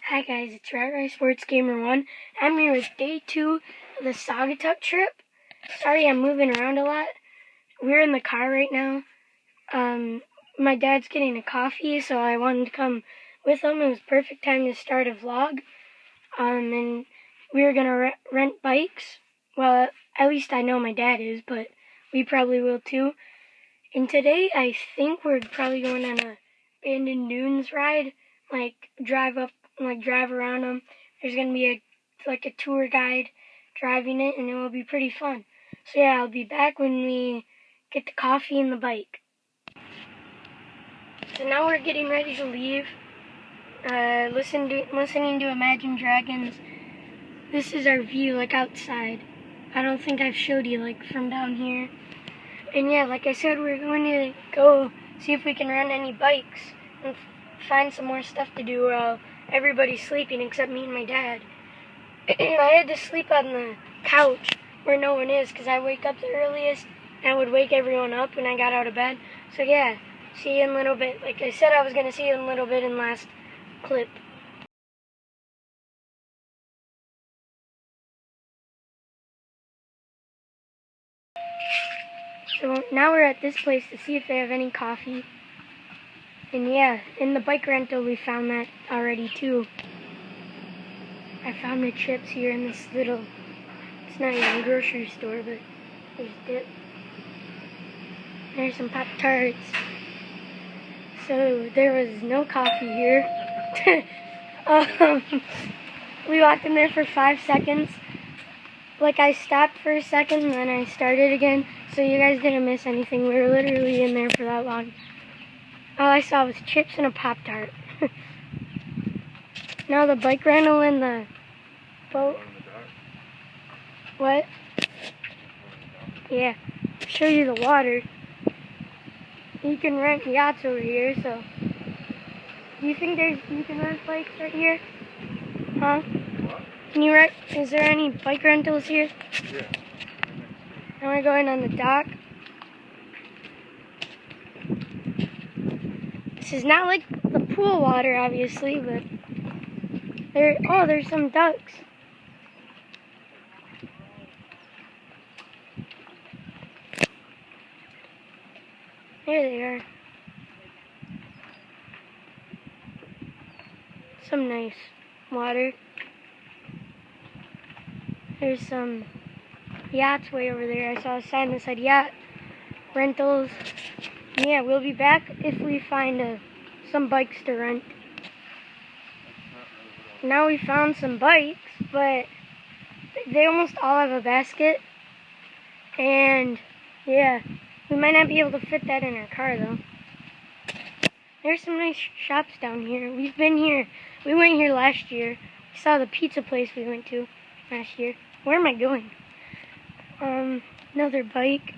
Hi guys, it's Rat Sports Gamer 1. I'm here with day 2 of the Saugatuck trip. Sorry I'm moving around a lot. We're in the car right now. My dad's getting a coffee, so I wanted to come with him. It was perfect time to start a vlog. And we were gonna rent bikes. Well, at least I know my dad is, but we probably will too. And today I think we're probably going on a abandoned dunes ride, drive around them. There's gonna be a tour guide driving it, and it will be pretty fun. So yeah, I'll be back when we get the coffee and the bike. So now we're getting ready to leave. Listening to Imagine Dragons. This is our view, outside. I don't think I've showed you, from down here. And yeah, like I said, we're going to go see if we can rent any bikes and find some more stuff to do while everybody's sleeping except me and my dad. I had to sleep on the couch where no one is because I wake up the earliest and I would wake everyone up when I got out of bed. So yeah, see you in a little bit. Like I said, I was going to see you in a little bit in last clip. So now we're at this place to see if they have any coffee. And yeah, in the bike rental we found that already too. I found the chips here in this little, it's not even a grocery store, but there's dip. There's some Pop-Tarts. So there was no coffee here. We walked in there for 5 seconds. I stopped for a second and then I started again. So you guys didn't miss anything. We were literally in there for that long. All I saw was chips and a Pop-Tart. Now the bike rental and the boat. What? Yeah. Show you the water. You can rent yachts over here, so. Do you think you can rent bikes right here? Huh? What? Can you rent? Is there any bike rentals here? Yeah. Now we're going on the dock. This is not like the pool water, obviously, but there's some ducks. There they are. Some nice water. There's some yachts way over there. I saw a sign that said yacht rentals. Yeah, we'll be back if we find some bikes to rent. Now we found some bikes, but they almost all have a basket. And yeah, we might not be able to fit that in our car though. There's some nice shops down here. We've been here. We went here last year. We saw the pizza place we went to last year. Where am I going? Another bike.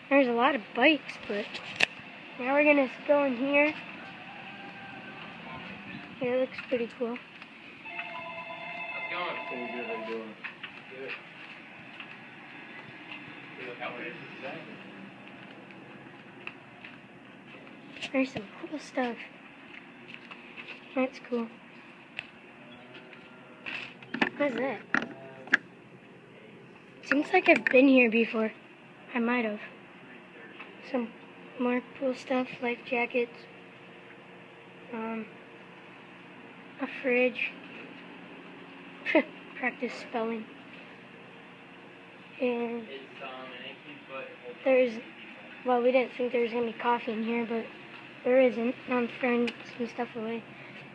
There's a lot of bikes, but now we're gonna go in here. Yeah, it looks pretty cool. How's it going? Pretty good, how you doing? Good. There's some cool stuff. That's cool. What is that? Seems like I've been here before. I might have. Some more cool stuff, life jackets. A fridge. Practice spelling. And we didn't think there was going to be coffee in here, but there isn't. I'm throwing some stuff away.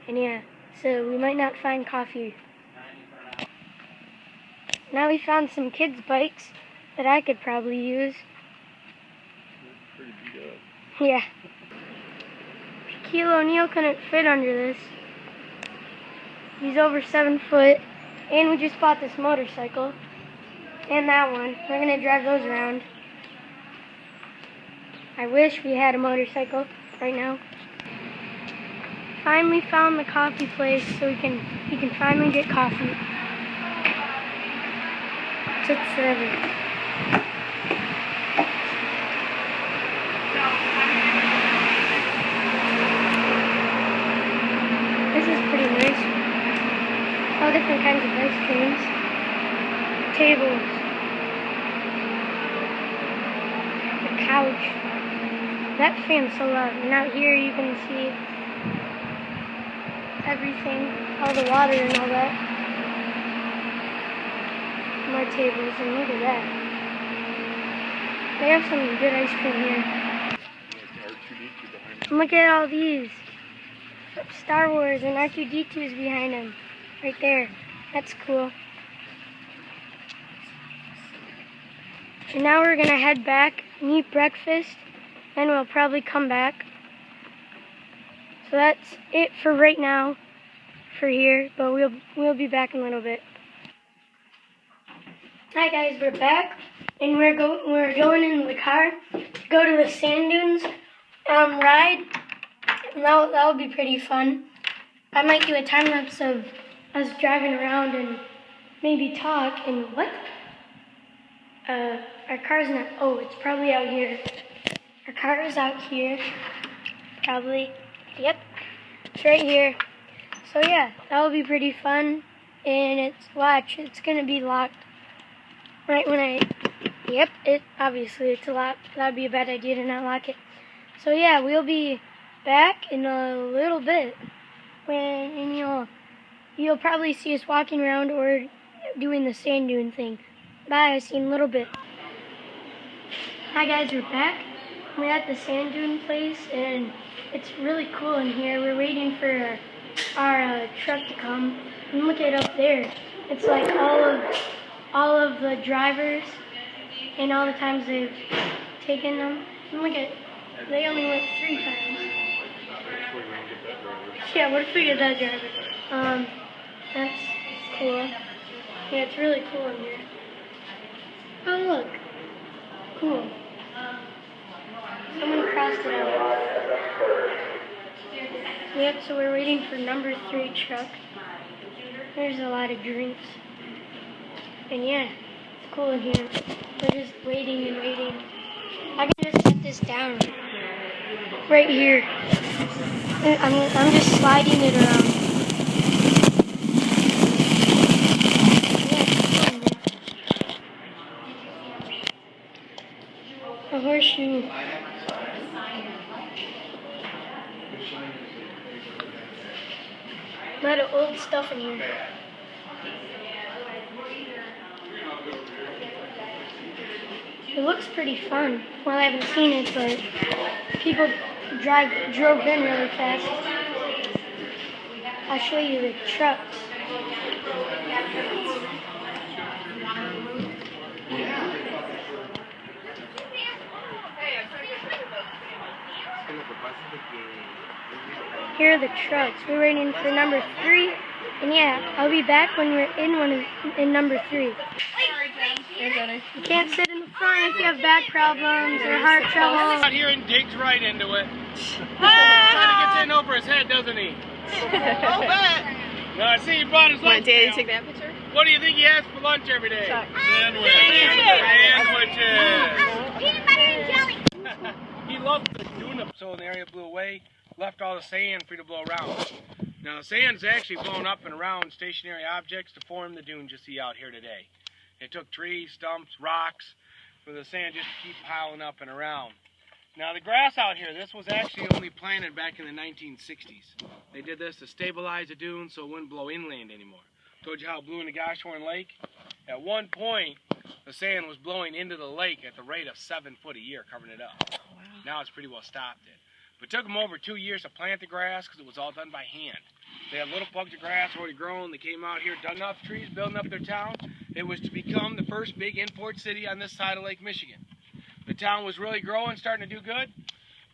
And yeah, so we might not find coffee. Now we found some kids' bikes that I could probably use. Pretty beat up. Yeah. Shaquille O'Neal couldn't fit under this. He's over 7 foot. And we just bought this motorcycle. And that one. We're going to drive those around. I wish we had a motorcycle right now. Finally found the coffee place so we can finally get coffee. Took forever. all different kinds of ice creams. Tables. The couch. That fan's so loud. And out here you can see everything, all the water and all that. More tables, and look at that. They have some good ice cream here. And look at all these. Star Wars and R2-D2's behind them. Right there. That's cool. And now we're gonna head back and eat breakfast, and we'll probably come back. So that's it for right now, for here, but we'll be back in a little bit. Hi guys, we're back, and we're going in the car to go to the sand dunes ride. And that'll be pretty fun. I might do a time lapse of us driving around and maybe talk. And what? Our car's not. Oh, it's probably out here. Our car is out here. Probably. Yep. It's right here. So yeah, that'll be pretty fun. And it's gonna be locked. Right when yep, obviously it's locked. That'd be a bad idea to not lock it. So yeah, we'll be back in a little bit. And you'll probably see us walking around or doing the sand dune thing. Bye, see you in a little bit. Hi guys, we're back. We're at the sand dune place, and it's really cool in here. We're waiting for our truck to come. And look at up there. It's like all of the drivers and all the times they've taken them. And look at, they only went 3 times. Yeah, what if we get that driver? That's cool. Yeah, it's really cool in here. Oh, look. Cool. Someone crossed it out. Yep, so we're waiting for number 3 truck. There's a lot of drinks. And yeah, it's cool in here. We're just waiting and waiting. I can just set this down right here. I'm just sliding it around. A horseshoe. A lot of old stuff in here. It looks pretty fun. Well, I haven't seen it, but people drove in really fast. I'll show you the trucks. Here are the trucks. We're waiting for number 3. And yeah, I'll be back when we're in number 3. You can't sit in the front if you have back problems or heart trouble. Out here and digs right into it. Trying to get in over his head, doesn't he? I'll bet. No, I see you brought his lunch. Daddy take that picture? What do you think he has for lunch every day? Sandwiches. Peanut butter and jelly. He loved the dune up, so the area blew away, left all the sand for you to blow around. Now, the sand's actually blown up and around stationary objects to form the dunes you see out here today. It took trees, stumps, rocks for the sand just to keep piling up and around. Now, the grass out here, this was actually only planted back in the 1960s. They did this to stabilize the dunes so it wouldn't blow inland anymore. Told you how it blew into Goshorn Lake? At one point, the sand was blowing into the lake at the rate of 7 foot a year, covering it up. Wow. Now it's pretty well stopped it. But it took them over 2 years to plant the grass because it was all done by hand. They had little plugs of grass already grown. They came out here, dug enough trees, building up their town. It was to become the first big import city on this side of Lake Michigan. The town was really growing, starting to do good.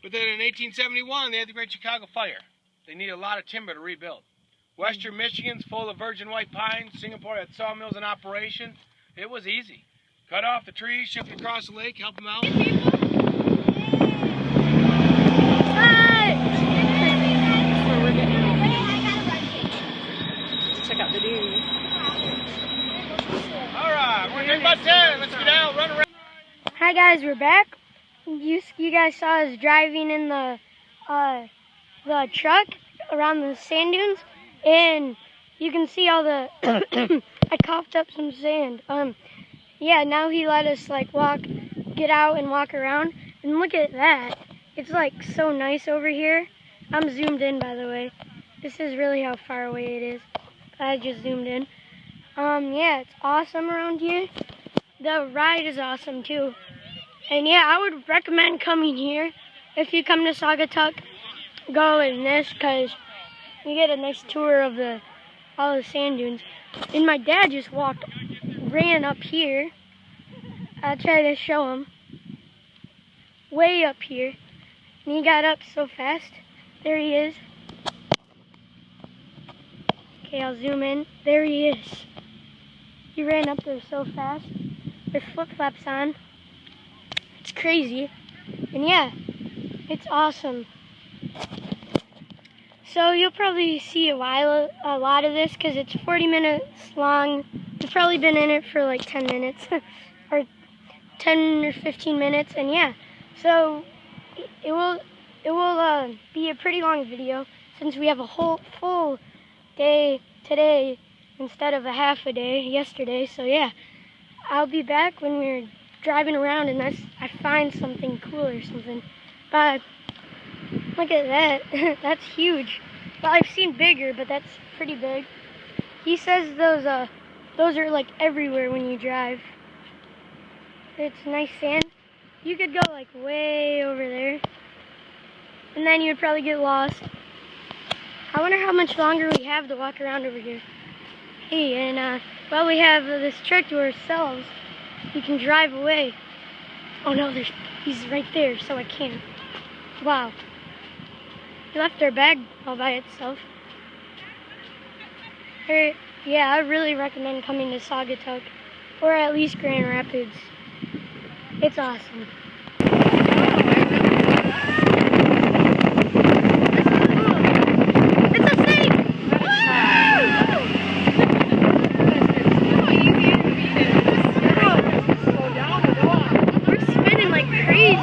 But then in 1871, they had the Great Chicago Fire. They needed a lot of timber to rebuild. Western Michigan's full of virgin white pines. Singapore had sawmills in operation. It was easy. Cut off the trees, ship them across the lake, help them out. Check out the dunes. All right, we're in about 10. Let's get out, run around. Hi guys, we're back. You guys saw us driving in the truck around the sand dunes, and you can see all the, I coughed up some sand. Yeah, now he let us like get out and walk around. And look at that. It's like so nice over here. I'm zoomed in, by the way. This is really how far away it is. I just zoomed in. Yeah, it's awesome around here. The ride is awesome too. And yeah, I would recommend coming here. If you come to Saugatuck, go in this because you get a nice tour of all the sand dunes. And my dad just ran up here. I'll try to show him. Way up here. And he got up so fast. There he is. Okay, I'll zoom in. There he is. He ran up there so fast with flip-flops on. It's crazy. And yeah, it's awesome. So you'll probably see a lot of this because it's 40 minutes long. You've probably been in it for like 10 minutes or 10 or 15 minutes. And yeah, so it will be a pretty long video since we have a whole full day today instead of a half a day yesterday. So yeah, I'll be back when we're driving around and I find something cool or something. But look at that. That's huge. Well, I've seen bigger, but that's pretty big. He says those are like everywhere when you drive. It's nice sand. You could go like way over there, and then you'd probably get lost. I wonder how much longer we have to walk around over here. Hey, and well, we have this truck to ourselves. We can drive away. Oh no, he's right there, so I can't. Wow. He left our bag all by itself. Yeah, I really recommend coming to Saugatuck, or at least Grand Rapids. It's awesome. It's a snake! We're spinning like crazy.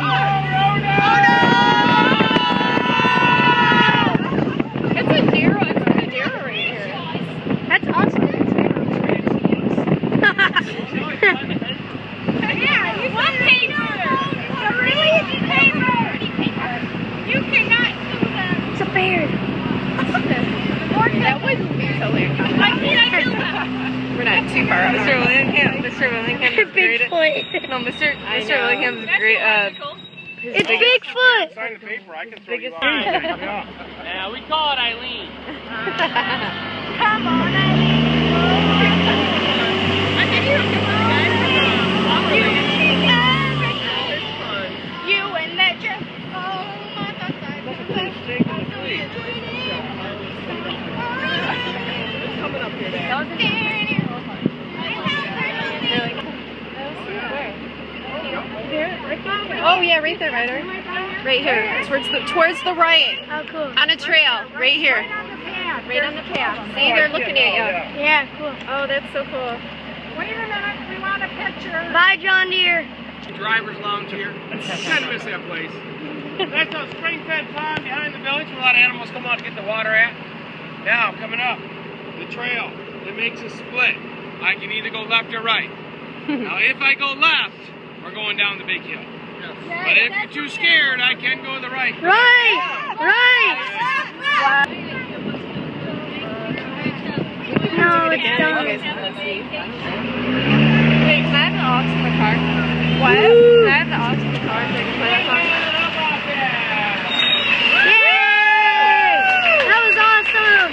It's a bear. That wouldn't be totally uncomfortable. We're not too far. Mr. Willingham is great. Bigfoot. No, Mr. Willingham is great. It's Bigfoot. Sign the paper. I can throw you Biggest out. Yeah, we call it Eileen. Come on, Eileen. I think you're You and that Jeff. Coming up here, Dad. Oh yeah, right there, Ryder. Right here, towards the right. Oh, cool. On a trail, right here. Right on the path. See, they're looking at you. Yeah, cool. Oh, that's so cool. Wait a minute, we want a picture. Bye, John Deere. Driver's lounge here. Kind of miss that place. That's a spring-fed pond behind the village where a lot of animals come out to get the water at. Now, coming up, the trail. It makes a split. I can either go left or right. Now, if I go left, we're going down the big hill. But if you're too scared, I can go to the right. Right! No, it's done. Wait, can I have the aux in the car? What? Can I have the aux in the car so I can play that song? Yay! That was awesome!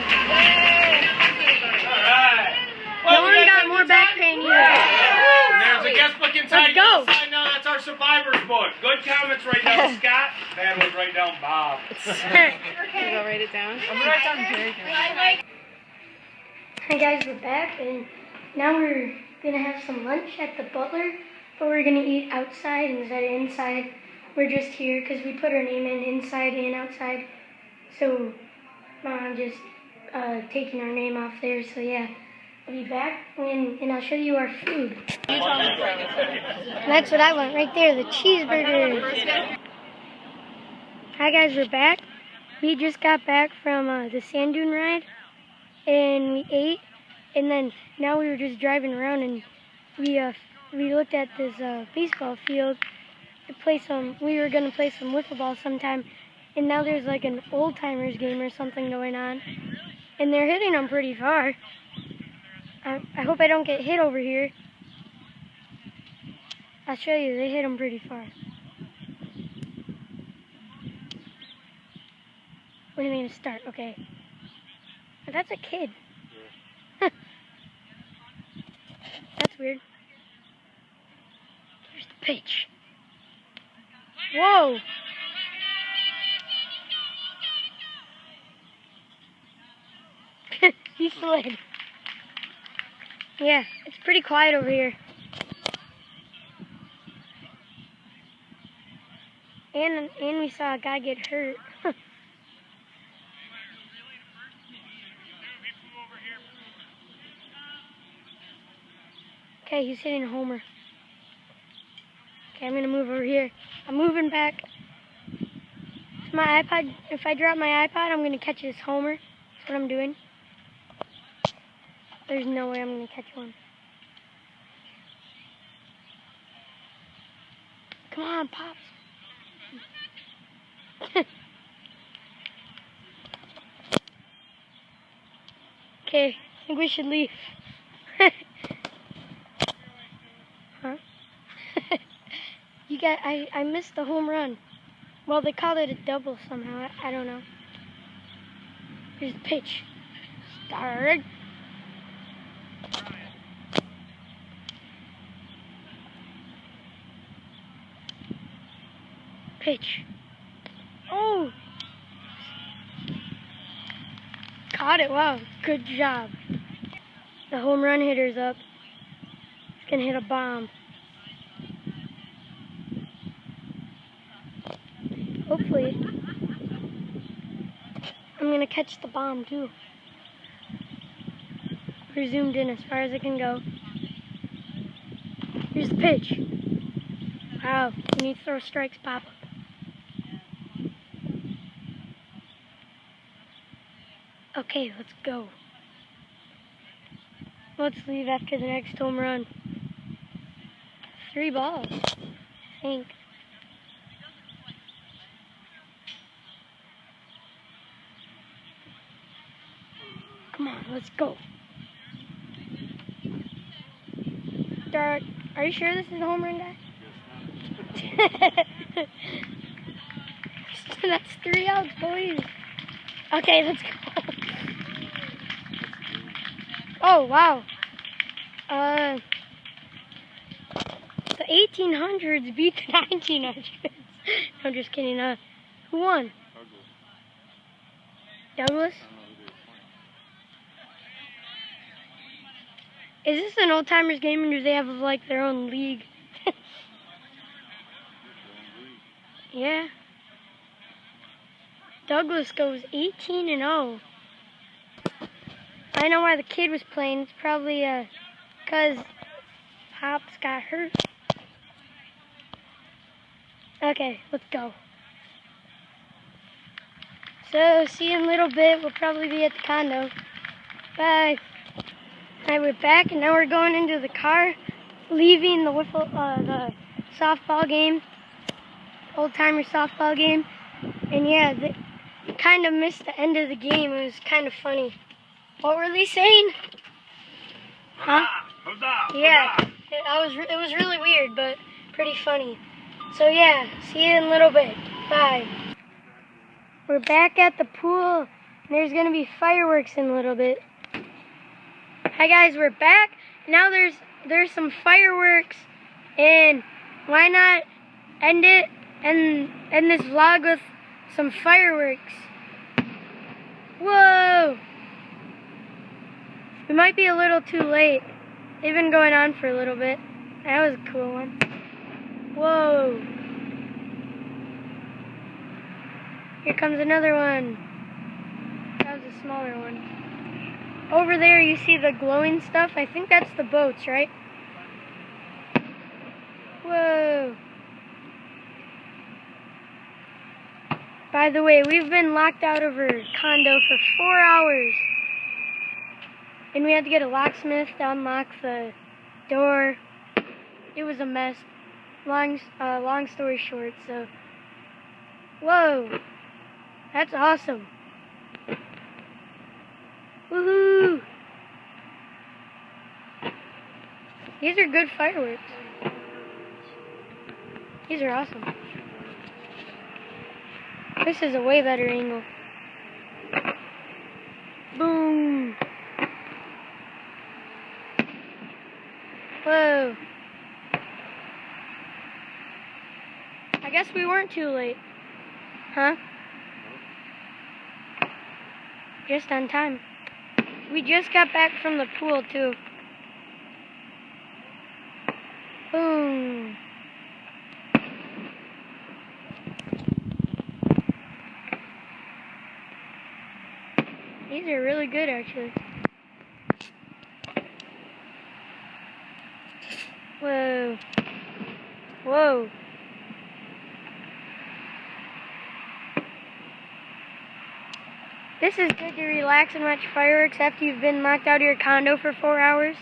No one got more back pain here. There's a guest book inside. Let's go. Inside now, that's our survivor's book. Good comments right down Scott. Bad ones right down Bob. Can you go write it down? I'm gonna write down Jerry. Hi guys, we're back, and now we're gonna have some lunch at the Butler, but we're gonna eat outside instead of inside. We're just here because we put our name in inside and outside, so I'm just taking our name off there. So yeah, I'll be back and I'll show you our food. That's what I want right there, the cheeseburger. Hi guys, we're back. We just got back from the sand dune ride. and we ate, and then now we were just driving around, and we looked at this baseball field to play some. We were gonna play some wiffle ball sometime, and now there's like an old timers game or something going on, and they're hitting them pretty far. I hope I don't get hit over here. I'll show you. They hit them pretty far. When are they gonna start? Okay. That's a kid. That's weird. Here's the pitch. Whoa! He slid. Yeah, it's pretty quiet over here. And we saw a guy get hurt. Okay, he's hitting a homer. Okay, I'm gonna move over here. I'm moving back. My iPod, if I drop my iPod, I'm gonna catch this homer. That's what I'm doing. There's no way I'm gonna catch one. Come on, Pops. Okay, I think we should leave. Huh? I missed the home run. Well, they called it a double somehow. I don't know. Here's the pitch. Start. Pitch. Oh! Caught it. Wow. Good job. The home run hitter's up. He's gonna hit a bomb. Hopefully. I'm gonna catch the bomb too. We're zoomed in as far as I can go. Here's the pitch. Wow. You need to throw strikes, Pop. Okay, let's go. Let's leave after the next home run. 3 balls, I think. Come on, let's go. Start. Are you sure this is the home run guy? That's 3 outs, boys. Okay, let's go. Oh, wow. The 1800s beat the 1900s. No, I'm just kidding. Who won? Douglas? Is this an old timers game, or do they have like their own league? Yeah. Douglas goes 18-0. I know why the kid was playing. It's probably because Pops got hurt. Okay, let's go. So, see you in a little bit. We'll probably be at the condo. Bye. Alright, we're back, and now we're going into the car, leaving the the softball game, old-timer softball game. And yeah, we kind of missed the end of the game. It was kind of funny. What were they saying? Huh? Yeah, it was really weird, but pretty funny. So yeah, see you in a little bit. Bye. We're back at the pool, and there's gonna be fireworks in a little bit. Hi guys, we're back. Now there's some fireworks, and why not end it and end this vlog with some fireworks? Whoa! We might be a little too late. They've been going on for a little bit. That was a cool one. Whoa! Here comes another one. That was a smaller one. Over there you see the glowing stuff. I think that's the boats, right? Whoa! By the way, we've been locked out of our condo for 4 hours. And we had to get a locksmith to unlock the door. It was a mess. Long story short, so. Whoa! That's awesome. Woohoo! These are good fireworks. These are awesome. This is a way better angle. Boom! Whoa! I guess we weren't too late. Huh? Just on time. We just got back from the pool, too. Boom! These are really good, actually. Whoa. Whoa. This is good to relax and watch fireworks after you've been locked out of your condo for 4 hours.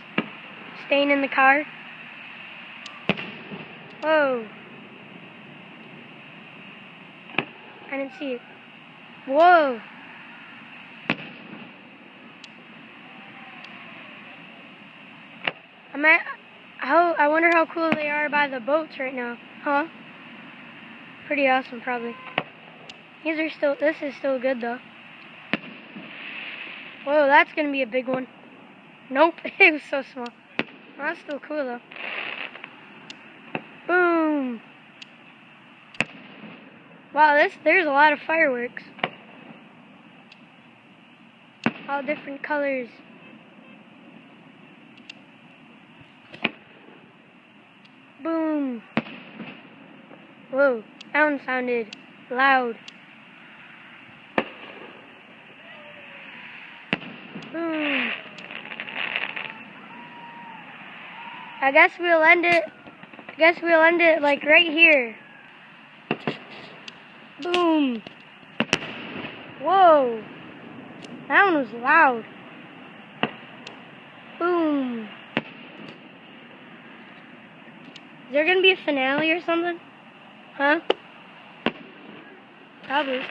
Staying in the car. Whoa. I didn't see it. Whoa. I wonder how cool they are by the boats right now. Huh? Pretty awesome, probably. This is still good, though. Whoa, that's gonna be a big one. Nope, it was so small. Well, that's still cool, though. Boom! Wow, there's a lot of fireworks. All different colors. Boom! Whoa, that one sounded loud. Boom! I guess we'll end it like right here. Boom! Whoa! That one was loud. Boom! Is there gonna be a finale or something? Huh? Probably.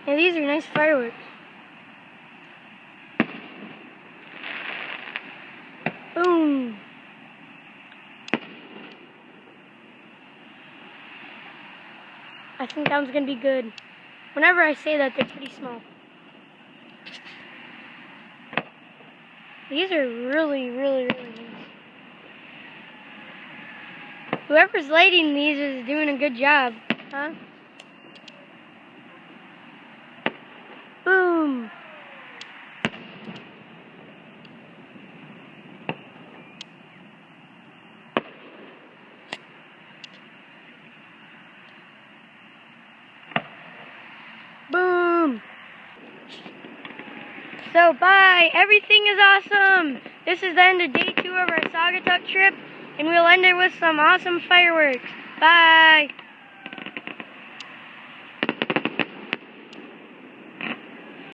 Yeah, these are nice fireworks. Boom! I think that one's gonna be good. Whenever I say that, they're pretty small. These are really, really, really nice. Whoever's lighting these is doing a good job, huh? Boom! Boom! So, bye! Everything is awesome! This is the end of day 2 of our Saugatuck trip, and we'll end it with some awesome fireworks. Bye!